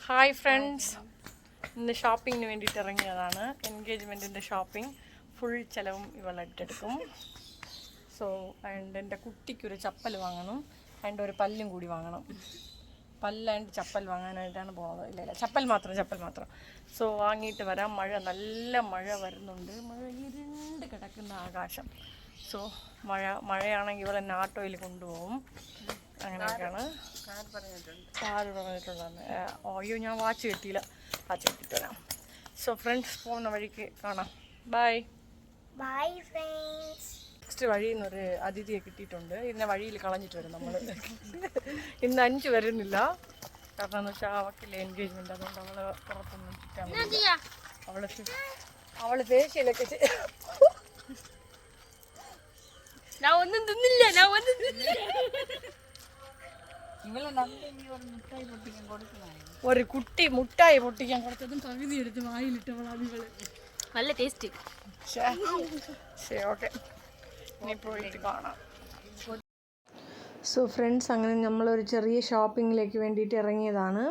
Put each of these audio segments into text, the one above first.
Hi friends, ഇന്ന് ഷോപ്പിങ്ങിന് വേണ്ടിയിട്ട് ഇറങ്ങിയതാണ്. എൻഗേജ്മെൻറ്റിൻ്റെ ഷോപ്പിംഗ് ഫുൾ ചിലവും ഇവളെടുത്തെടുക്കും. സോ ആൻഡ് എൻ്റെ കുട്ടിക്കൊരു ചപ്പൽ വാങ്ങണം, ആൻഡ് ഒരു പല്ലും കൂടി വാങ്ങണം. പല്ല് ആൻഡ് ചപ്പൽ വാങ്ങാനായിട്ടാണ് പോകുന്നത്. ഇല്ല ചപ്പൽ മാത്രം. സോ വാങ്ങിയിട്ട് വരാം. നല്ല മഴ വരുന്നുണ്ട്. മഴ ഇരുണ്ട് കിടക്കുന്ന ആകാശം. സോ മഴയാണെങ്കിൽ ഇവളെന്നെ ഓട്ടോയിൽ കൊണ്ടുപോകും. അങ്ങനെയൊക്കെയാണ് കാറ് പറഞ്ഞിട്ടുണ്ടെന്ന്. അയ്യോ, ഞാൻ വാച്ച് കിട്ടിയില്ല. വാച്ച് കിട്ടിയിട്ട് വരാം. സോ ഫ്രണ്ട്സ്, പോകുന്ന വഴിക്ക് കാണാം. Bye friends. നെക്സ്റ്റ് വഴിയിൽ നിന്നൊരു അതിഥിയെ കിട്ടിയിട്ടുണ്ട്. ഇതിനെ വഴിയിൽ കളഞ്ഞിട്ട് വരും നമ്മൾ. ഇന്ന് 5 വരുന്നില്ല, കാരണം എന്ന് വെച്ചാൽ അവൾക്കില്ല എൻഗേജ്മെൻറ്റ്. അതുകൊണ്ട് അവളെ പുറത്തൊന്നും ചുറ്റാൻ അവള് ഫേഷ്യലൊക്കെ ഞാൻ ഒന്നും തിന്നില്ല. ഒരു കുട്ടി മുട്ടായി പൊട്ടിക്കാൻ കൊടുത്തതും പകുതി എടുത്ത് വായിലിട്ടവളാണ് ഇവള്. നല്ല ടേസ്റ്റ്. ശരി, ഓക്കെ, ഇനി പോയിട്ട് കാണാം. സോ ഫ്രണ്ട്സ്, അങ്ങനെ നമ്മളൊരു ചെറിയ ഷോപ്പിങ്ങിലേക്ക് വേണ്ടിയിട്ട് ഇറങ്ങിയതാണ്.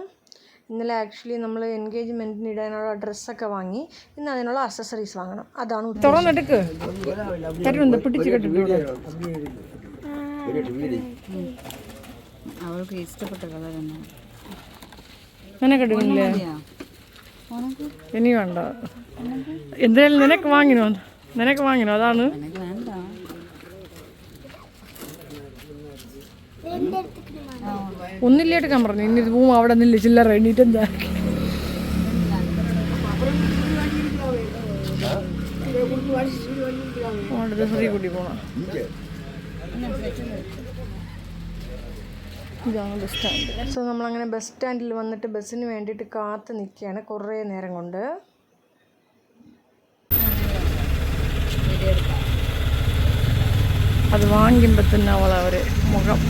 ഇന്നലെ ആക്ച്വലി നമ്മൾ എൻഗേജ്മെൻറ്റിന് ഇടാനുള്ള ഡ്രസ്സൊക്കെ വാങ്ങി. ഇന്ന് അതിനുള്ള അക്സസറീസ് വാങ്ങണം. അതാണ് തുറന്നെടുക്ക് പിടിച്ച് കെട്ടിട്ട് അവൾക്ക് ഇഷ്ടപ്പെട്ട കളർ തന്നെ. നിനക്കെടുക്കില്ലേ? ഇനി വേണ്ട. എന്തായാലും നിനക്ക് വാങ്ങിനോ അതാണ്. ഒന്നില്ല എടുക്കാൻ പറഞ്ഞു. ഇനി ഇത് പോവും അവിടെ നിന്നില്ല ചില്ലറ എണ്ണീറ്റ് എന്താ ഫ്രീ കൂട്ടി പോണം. ഇതാണ് ബസ് സ്റ്റാൻഡ്. സോ നമ്മളങ്ങനെ ബസ് സ്റ്റാൻഡിൽ വന്നിട്ട് ബസ്സിന് വേണ്ടിയിട്ട് കാത്ത് നിൽക്കുകയാണ് കുറേ നേരം കൊണ്ട്. അത് വാങ്ങിക്കുമ്പോൾ തന്നെ അവളവർ മുഖം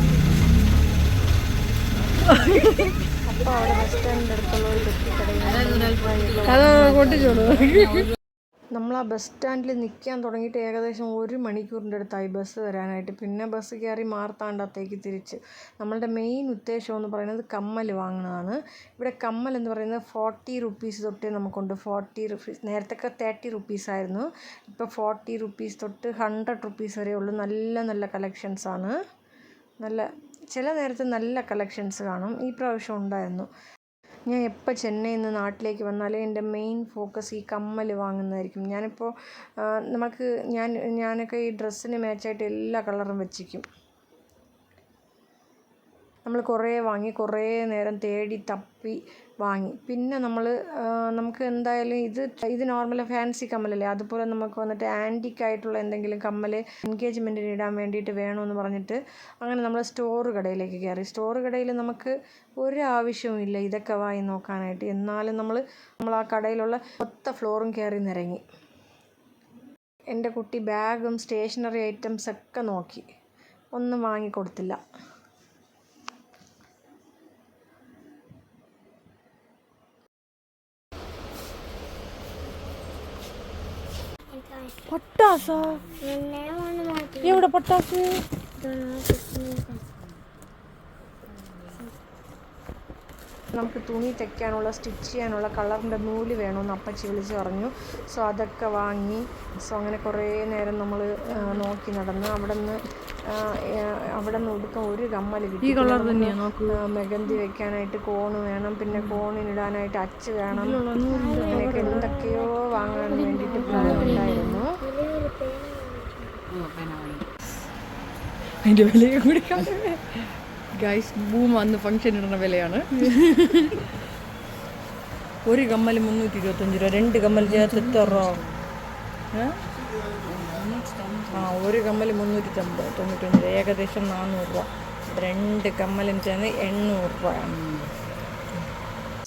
അപ്പോൾ അവിടെ ബസ് സ്റ്റാൻഡിൻ്റെ അടുത്തുള്ള ഒരു കടയിൽ അത് കൊട്ടിച്ചോളൂ. നമ്മൾ ആ ബസ് സ്റ്റാൻഡിൽ നിൽക്കാൻ തുടങ്ങിയിട്ട് ഏകദേശം 1 മണിക്കൂറിൻ്റെ അടുത്തായി ബസ് വരാനായിട്ട്. പിന്നെ ബസ് കയറി മാർത്താണ്ടത്തേക്ക് തിരിച്ച്. നമ്മളുടെ മെയിൻ ഉദ്ദേശം എന്ന് പറയുന്നത് കമ്മൽ വാങ്ങുന്നതാണ്. ഇവിടെ കമ്മൽ എന്ന് പറയുന്നത് 40 റുപ്പീസ് തൊട്ടേ നമുക്കുണ്ട്. 40 റുപ്പീസ്, നേരത്തെ 30 റുപ്പീസ് ആയിരുന്നു. ഇപ്പോൾ 40 റുപ്പീസ് തൊട്ട് 100 റുപ്പീസ് വരെ ഉള്ളൂ. നല്ല കളക്ഷൻസാണ്. ചില നേരത്ത് നല്ല കളക്ഷൻസ് കാണും. ഈ പ്രാവശ്യം ഉണ്ടായിരുന്നു. ഞാൻ എപ്പോൾ ചെന്നൈയിൽ നിന്ന് നാട്ടിലേക്ക് വന്നാലും എൻ്റെ മെയിൻ ഫോക്കസ് ഈ കമ്മൽ വാങ്ങുന്നതായിരിക്കും. ഞാനൊക്കെ ഈ ഡ്രസ്സിന് മാച്ചായിട്ട് എല്ലാ കളറും വെച്ചിരിക്കും. നമ്മൾ കുറേ വാങ്ങി, കുറേ നേരം തേടി തപ്പി വാങ്ങി. പിന്നെ നമുക്ക് എന്തായാലും ഇത് നോർമൽ ഫാൻസി കമ്മലല്ലേ, അതുപോലെ നമുക്ക് വന്നിട്ട് ആൻറ്റിക്കായിട്ടുള്ള എന്തെങ്കിലും കമ്മൽ എൻഗേജ്മെൻറ്റിന് ഇടാൻ വേണ്ടിയിട്ട് വേണമെന്ന് പറഞ്ഞിട്ട് അങ്ങനെ നമ്മൾ സ്റ്റോർ കടയിലേക്ക് കയറി. സ്റ്റോർ കടയിൽ നമുക്ക് ഒരാവശ്യവും ഇല്ല ഇതൊക്കെ വാങ്ങി നോക്കാനായിട്ട്. എന്നാലും നമ്മൾ ആ കടയിലുള്ള മൊത്ത ഫ്ലോറും കയറി നിരങ്ങി. എൻ്റെ കുട്ടി ബാഗും സ്റ്റേഷനറി ഐറ്റംസ് ഒക്കെ നോക്കി, ഒന്നും വാങ്ങിക്കൊടുത്തില്ല. പട്ടാസാ? എവിടെ പട്ടാസ്? നമുക്ക് തുണി തയ്ക്കാനുള്ള, സ്റ്റിച്ച് ചെയ്യാനുള്ള കളറിൻ്റെ നൂല് വേണമെന്ന് അപ്പച്ചി വിളിച്ച് പറഞ്ഞു. സോ അതൊക്കെ വാങ്ങി. സോ അങ്ങനെ കുറേ നേരം നമ്മൾ നോക്കി നടന്ന് അവിടെ നിന്ന് ഒടുക്കം ഒരു കമ്മൽ കിട്ടി. ഈ കളർ തന്നെയാണ്. മെഹന്തി വെക്കാനായിട്ട് കോണ് വേണം, പിന്നെ കോണിനിടാനായിട്ട് അച്ച് വേണം. അങ്ങനെയൊക്കെ എന്തൊക്കെയോ വാങ്ങാൻ വേണ്ടിയിട്ട് പ്ലാൻ ഉണ്ടായിരുന്നു. അതിൻ്റെ വിലയെ കൂടി ഗൈസ്, ബൂം അന്ന് ഫംഗ്ഷൻ ഇടുന്ന വിലയാണ്. ഒരു കമ്മൽ 325 രൂപ, 2 കമ്മൽ ചേർത്ത് എത്ര രൂപ? ഒരു കമ്മൽ 395 രൂപ, ഏകദേശം 400 രൂപ. 2 കമ്മലും ചേർന്ന് 800 രൂപയാണ്.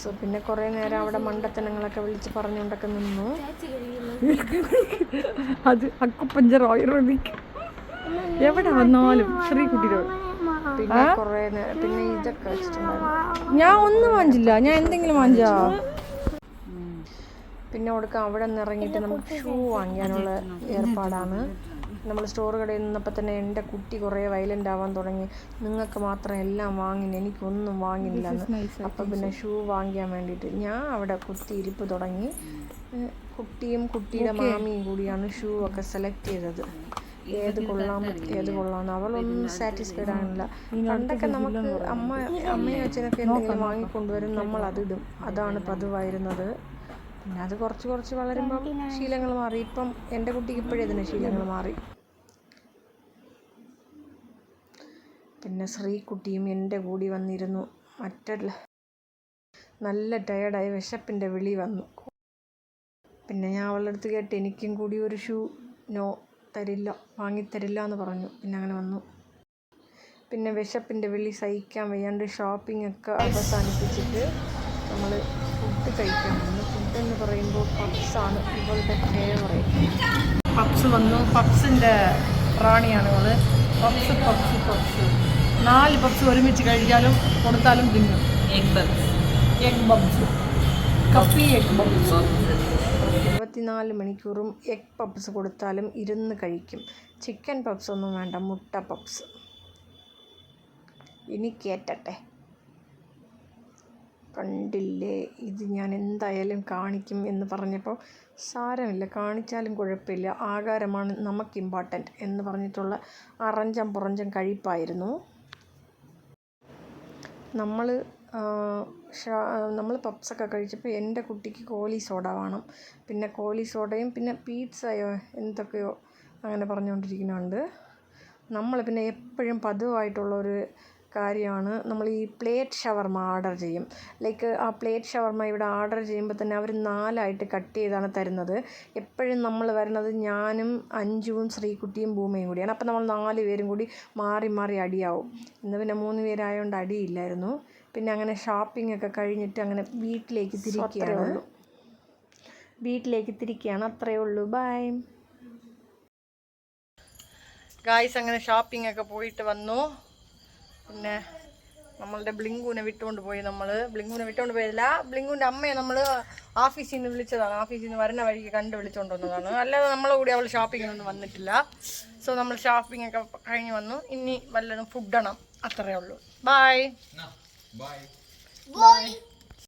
സോ പിന്നെ കുറേ നേരം അവിടെ മണ്ടത്തനങ്ങളൊക്കെ വിളിച്ച് പറഞ്ഞുകൊണ്ടൊക്കെ നിന്നു. അത് അക്കുപ്പഞ്ചർ ആയുർവേദിക് എവിടെ വന്നാലും ശ്രീകുട്ടിയുടെ. പിന്നെ കുറേ നേരം പിന്നെ ഇതൊക്കെ വെച്ചിട്ടുണ്ടായിരുന്നു. ഞാൻ ഒന്നും വാങ്ങിച്ചില്ല, ഞാൻ എന്തെങ്കിലും വാങ്ങിച്ചാ. പിന്നെ കൊടുക്കാം അവിടെ നിന്ന് ഇറങ്ങിയിട്ട് നമുക്ക് ഷൂ വാങ്ങിക്കാനുള്ള ഏർപ്പാടാണ്. നമ്മൾ സ്റ്റോർ കടയിൽ നിന്നപ്പോൾ തന്നെ എൻ്റെ കുട്ടി കുറേ വയലൻ്റ് ആവാൻ തുടങ്ങി. നിങ്ങൾക്ക് മാത്രം എല്ലാം വാങ്ങിന്, എനിക്കൊന്നും വാങ്ങില്ല എന്ന്. അപ്പം പിന്നെ ഷൂ വാങ്ങിക്കാൻ വേണ്ടിയിട്ട് ഞാൻ അവിടെ കുത്തിയിരിപ്പ് തുടങ്ങി. കുട്ടിയും കുട്ടിയുടെ മാമിയും കൂടിയാണ് ഷൂ ഒക്കെ സെലക്ട് ചെയ്തത്. ഏത് കൊള്ളാമെന്ന് അവളൊന്നും സാറ്റിസ്ഫൈഡ് ആണില്ല. പണ്ടൊക്കെ നമുക്ക് അമ്മയും അച്ഛനൊക്കെ എന്തെങ്കിലും വാങ്ങിക്കൊണ്ടുവരും, നമ്മൾ അതിടും. അതാണ് പതിവായിരുന്നത്. പിന്നെ അത് കുറച്ച് വളരുമ്പം ശീലങ്ങൾ മാറി. ഇപ്പം എൻ്റെ കുട്ടിക്ക് ഇപ്പോഴേ തന്നെ ശീലങ്ങൾ മാറി. പിന്നെ ശ്രീകുട്ടിയും എൻ്റെ കൂടി വന്നിരുന്നു. നല്ല ടയേർഡായി, വിശപ്പിൻ്റെ വിളി വന്നു. പിന്നെ ഞാൻ അവളുടെ അടുത്ത് കേട്ട് എനിക്കും കൂടി ഒരു ഷൂ വാങ്ങിത്തരില്ല എന്ന് പറഞ്ഞു. പിന്നെ അങ്ങനെ വന്നു. പിന്നെ വിശപ്പിൻ്റെ വിളി സഹിക്കാൻ വയ്യാണ്ട് ഷോപ്പിംഗ് ഒക്കെ അവസാനിപ്പിച്ചിട്ട് നമ്മൾ ഫുഡ് കഴിക്കാൻ വന്നു. ഫുഡ് എന്ന് പറയുമ്പോൾ പപ്സാണ് ഇവളുടെ ഫേവറേറ്റ്. പപ്സ് വന്നു. പപ്സിൻ്റെ റാണിയാണ് ഇവള്. പപ്സ് 4 പപ്സ് ഒരുമിച്ച് കഴിക്കാലും കൊടുത്താലും തിന്നും. എഗ് ബബ്സ് കപ്പി എഗ് ബബ്സ് 24 മണിക്കൂറും എഗ് പപ്സ് കൊടുത്താലും ഇരുന്ന് കഴിക്കും. ചിക്കൻ പപ്സ് ഒന്നും വേണ്ട, മുട്ട പപ്സ്. ഇനി കേറ്റട്ടെ. കണ്ടില്ലേ, ഇത് ഞാൻ എന്തായാലും കാണിക്കും എന്ന് പറഞ്ഞപ്പോൾ സാരമില്ല, കാണിച്ചാലും കുഴപ്പമില്ല, ആഹാരമാണ് നമുക്ക് ഇമ്പോർട്ടൻറ്റ് എന്ന് പറഞ്ഞിട്ടുള്ള അറഞ്ചം പുറഞ്ചം കഴിപ്പായിരുന്നു. നമ്മൾ പപ്സൊക്കെ കഴിച്ചപ്പോൾ എൻ്റെ കുട്ടിക്ക് കോലി സോഡ വേണം. പിന്നെ കോലി സോഡയും പിന്നെ പീറ്റ്സയോ എന്തൊക്കെയോ അങ്ങനെ പറഞ്ഞുകൊണ്ടിരിക്കുന്നുണ്ട്. നമ്മൾ പിന്നെ എപ്പോഴും പതിവായിട്ടുള്ളൊരു കാര്യമാണ്, നമ്മൾ ഈ പ്ലേറ്റ് ഷവർമ ഓർഡർ ചെയ്യും. ലൈക്ക് ആ പ്ലേറ്റ് ഷവർമ ഇവിടെ ഓർഡർ ചെയ്യുമ്പോൾ തന്നെ അവർ 4 കട്ട് ചെയ്താണ് തരുന്നത്. എപ്പോഴും നമ്മൾ വരുന്നത് ഞാനും അഞ്ജുവും ശ്രീകുട്ടിയും ഭൂമിയും കൂടിയാണ്. അപ്പം നമ്മൾ 4 പേരും കൂടി മാറി മാറി അടിയാവും. ഇന്ന് പിന്നെ 3 പേരായതുകൊണ്ട് അടിയില്ലായിരുന്നു. പിന്നെ അങ്ങനെ ഷോപ്പിംഗ് ഒക്കെ കഴിഞ്ഞിട്ട് അങ്ങനെ വീട്ടിലേക്ക് തിരിക്കുകയാണ്. അത്രയേ ഉള്ളൂ. Bye guys. അങ്ങനെ ഷോപ്പിംഗ് ഒക്കെ പോയിട്ട് വന്നു. പിന്നെ നമ്മളുടെ ബ്ലിങ്കുവിനെ വിട്ടുകൊണ്ട് പോയതില്ല. ബ്ലിങ്കുവിൻ്റെ അമ്മയെ നമ്മൾ ഓഫീസിൽ നിന്ന് വിളിച്ചതാണ്. ഓഫീസിൽ നിന്ന് വരുന്ന വഴിക്ക് കണ്ട് വിളിച്ചുകൊണ്ട് വന്നതാണ്. അല്ലാതെ നമ്മളെ കൂടി അവൾ ഷോപ്പിങ്ങിനൊന്നും വന്നിട്ടില്ല. സോ നമ്മൾ ഷോപ്പിംഗ് ഒക്കെ കഴിഞ്ഞ് വന്നു. ഇനി വല്ലതും ഫുഡ് ഇടണം. അത്രയേ ഉള്ളൂ. ബൈ.